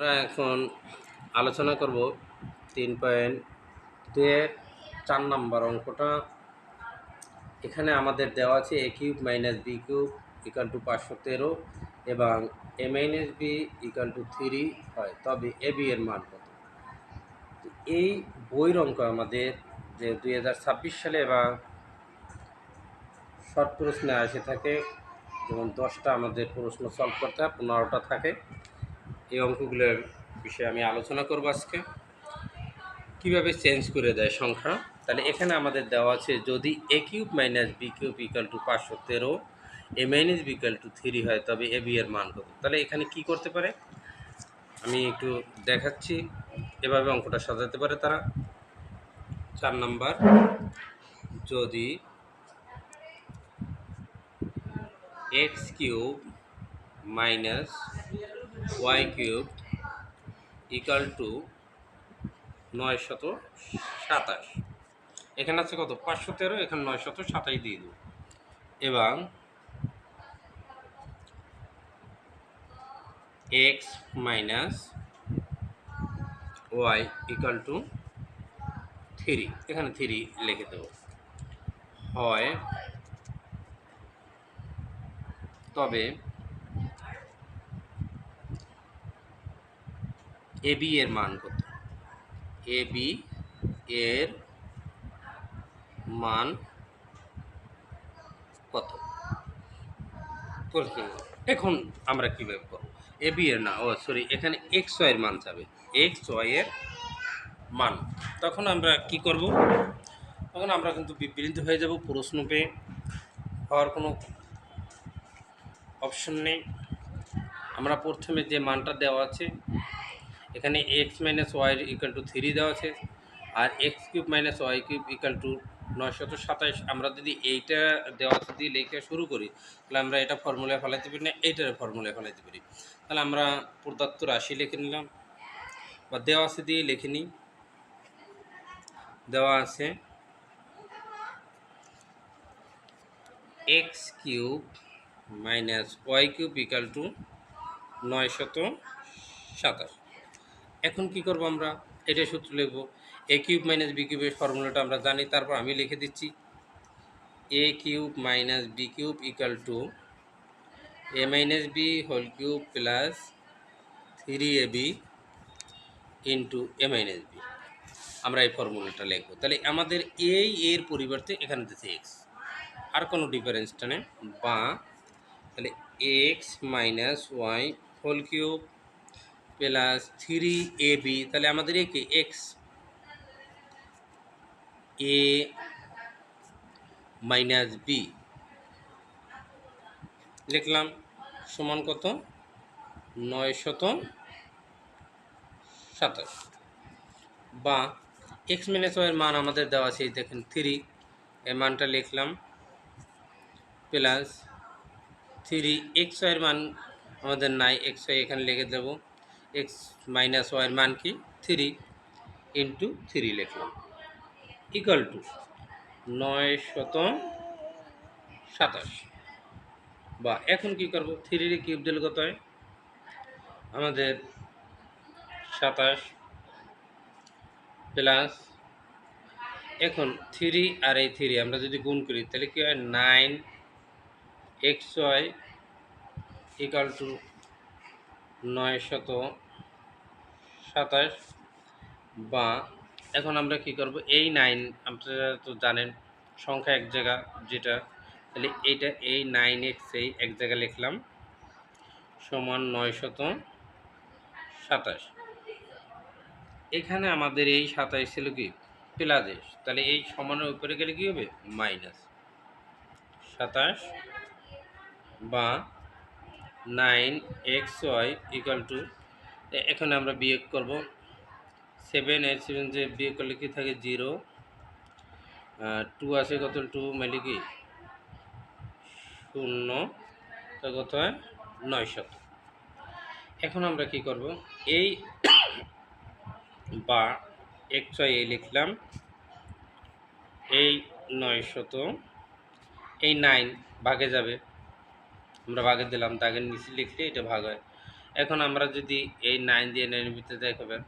আমরা এখন আলোচনা করব 3.2 4 নম্বর অঙ্কটা। এখানে আমাদের দেওয়া আছে a cube minus b cube equal two 513 এবং a minus b equal to 3 হয়, তবে a b এর মান কত? এই বইয়ের অঙ্ক আমাদের যে 2026 সালে এবং শর্ট প্রশ্নে আসে থাকে, যেমন 10টা আমাদের প্রশ্ন সলভ করতে হয়, 15টা থাকে। এই অঙ্কগুলোর বিষয়ে আমি আলোচনা করব আজকে, কীভাবে চেঞ্জ করে দেয় সংখ্যা। তাহলে এখানে আমাদের দেওয়া আছে যদি a cube minus b cube equal two 513 a minus b equal to 3 হয়, তবে a b এর মান কত? তাহলে এখানে কি করতে পারে আমি একটু দেখাচ্ছি, এভাবে অঙ্কটা সাজাতে পারে তারা। 4 নাম্বার, যদি x cube minus y cube equal to 927, এখানে আছে কত 513, এখানে 927 দিয়ে দেব, এবং x minus y equal to 3, এখানে 3 লিখে দেব, হয় তবে এ বি এর মান কত? এ বি এর মান কত? এখন আমরা কীভাবে করব? এ বি এর না, এখানে এক্স ওয়াই এর মান চাবে, এক্স ওয়াই এর মান। তখন আমরা কি করব? তখন আমরা কিন্তু বিভ্রান্ত হয়ে যাব, প্রশ্ন পেয়ে হওয়ার কোনো অপশন নেই। আমরা প্রথমে যে মানটা দেওয়া আছে, এখানে x minus y equal to 3 দেওয়া আছে, আর x cube minus Y cube equal to 927। আমরা যদি এইটা দেওয়া আছে দিয়ে লেখা শুরু করি, তাহলে আমরা এটা ফর্মুলায় ফেলাইতে পারি না, এইটার ফর্মুলায় ফেলাইতে পারি। তাহলে আমরা প্রদত্ত রাশি লিখে নিলাম, বা দেওয়া আছে দিয়ে লিখে নিই। দেওয়া আছে X cube minus Y cube equal to 927। এখন কি করব? আমরা এটা সূত্র লিখব, এ কিউব মাইনাস বি কিউবের ফর্মুলাটা আমরা জানি, তারপর আমি লিখে দিচ্ছি a cube minus b cube equal to a minus b whole cube plus 3ab into a minus b. আমরা এই ফর্মুলাটা লিখব। তাহলে আমাদের এই এর পরিবর্তে এখানে দিচ্ছে এক্স, আর কোনো ডিফারেন্সটা নেই, বা তাহলে X minus Y whole cube plus 3ab, তাহলে আমাদের একে এক্স এ মাইনাস বি লিখলাম, সমান কত 927, বা এক্স মাইনাস ওয়াইয়ের মান আমাদের দেওয়া আছে, দেখেন 3, এই মানটা লিখলাম, প্লাস 3 এক্স ওয়াইয়ের মান আমাদের নাই, এক্স ওয়াই এখানে লিখে দেব, এক্স মাইনাস ওয়াইয়ের মান কি 3 ইন্টু 3 লিখলাম, ইকুয়াল টু 927। বা এখন কি করব? 3 কিউব দিলে কত হয়? আমাদের 27 প্লাস, এখন 3 আর এই 3 আমরা যদি গুণ করি, তাহলে কি হয় 9xy ইকুয়াল টু 927। বা এখন আমরা কি করব? এই 9 আপনারা তো জানেন সংখ্যা এক জায়গা যেটা, তাহলে এইটা এই 9x এই এক জায়গায় লিখলাম, সমান 927। এখানে আমাদের এই 27 ছিল কি প্লাস, তাহলে এই সমানের উপরে গেলে কি হবে? মাইনাস 27, বা 9xy ইকুয়াল টু, এখানে আমরা বিয়োগ করব 7 এর 7 যে বিয়োগ করলে কি থাকে 0, 2 আছে কত, 2 মানে কি 0, তো কত হয় 900। এখন আমরা কি করব? এই বা xy লিখলাম, এই 900, এই 9 ভাগে যাবে, আমরা ভাগে দিলাম, দাগের নিচে লিখলে এটা ভাগ হয়, এখন আমরা যদি এই 9 দিয়ে 9 ভিতরে দেখাবেন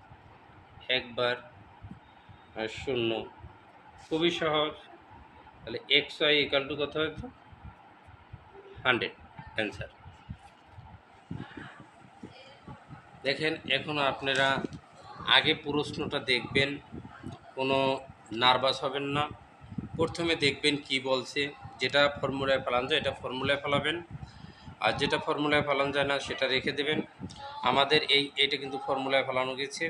একবার আর 0, খুবই সহজ। তাহলে এক্স ওয়াই ইকাল টু কত হতো 100 অ্যান্সার। দেখেন এখন আপনারা আগে প্রশ্নটা দেখবেন, কোনো নার্ভাস হবেন না। প্রথমে দেখবেন কি বলছে, যেটা ফর্মুলায় ফেলান যায় এটা ফর্মুলায় ফেলাবেন, আর যেটা ফর্মুলায় ফেলানো যায় না সেটা রেখে দেবেন। আমাদের এইটা কিন্তু ফর্মুলায় ফেলানো গেছে,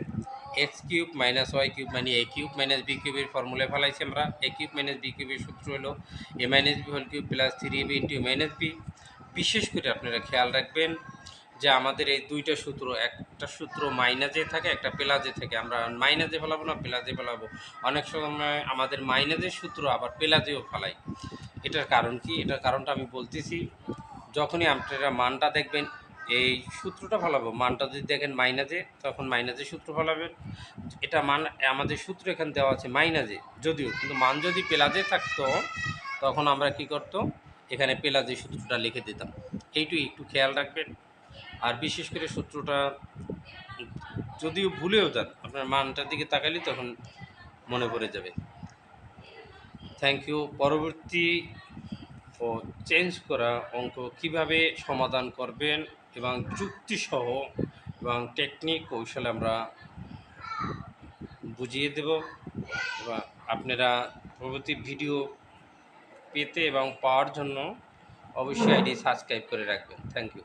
X cube minus Y cube মানে এ কিউব মাইনাস বি কিউবের ফর্মুলায় ফেলাইছি আমরা। এ কিউব মাইনাস বি কিউবের সূত্র হলো a minus b whole cube plus 3ab into a minus b. বিশেষ করে আপনারা খেয়াল রাখবেন যে আমাদের এই দুইটা সূত্র, একটা সূত্র মাইনাসে থাকে, একটা প্লাসে থাকে। আমরা মাইনাসে ফেলাবো না প্লাসে ফেলাবো, অনেক সময় আমাদের মাইনাসের সূত্র আবার প্লাসেও ফেলাই। এটার কারণ কি, এটার কারণটা আমি বলতেছি। যখনই আপনারা মানটা দেখবেন এই সূত্রটা ফলাবো, মানটা যদি দেখেন মাইনাসে তখন মাইনাসের সূত্র ফলাবেন। এটা মান আমাদের সূত্র এখানে দেওয়া আছে মাইনাসে, যদিও কিন্তু মান যদি প্লাসে থাকতো তখন আমরা কি করতো এখানে প্লাসের সূত্রটা লিখে দিতাম। এইটুকু একটু খেয়াল রাখবেন। আর বিশেষ করে সূত্রটা যদিও ভুলেও যান, আপনার মানটার দিকে তাকালে তখন মনে পড়ে যাবে। Thank you. পরবর্তী ও চেঞ্জ করা অঙ্ক কিভাবে সমাধান করবেন এবং যুক্তিসহ এবং টেকনিক কৌশলে আমরা বুঝিয়ে দেব, এবং আপনারা পরবর্তী ভিডিও পেতে এবং পাওয়ার জন্য অবশ্যই আইডি সাবস্ক্রাইব করে রাখবেন। Thank you.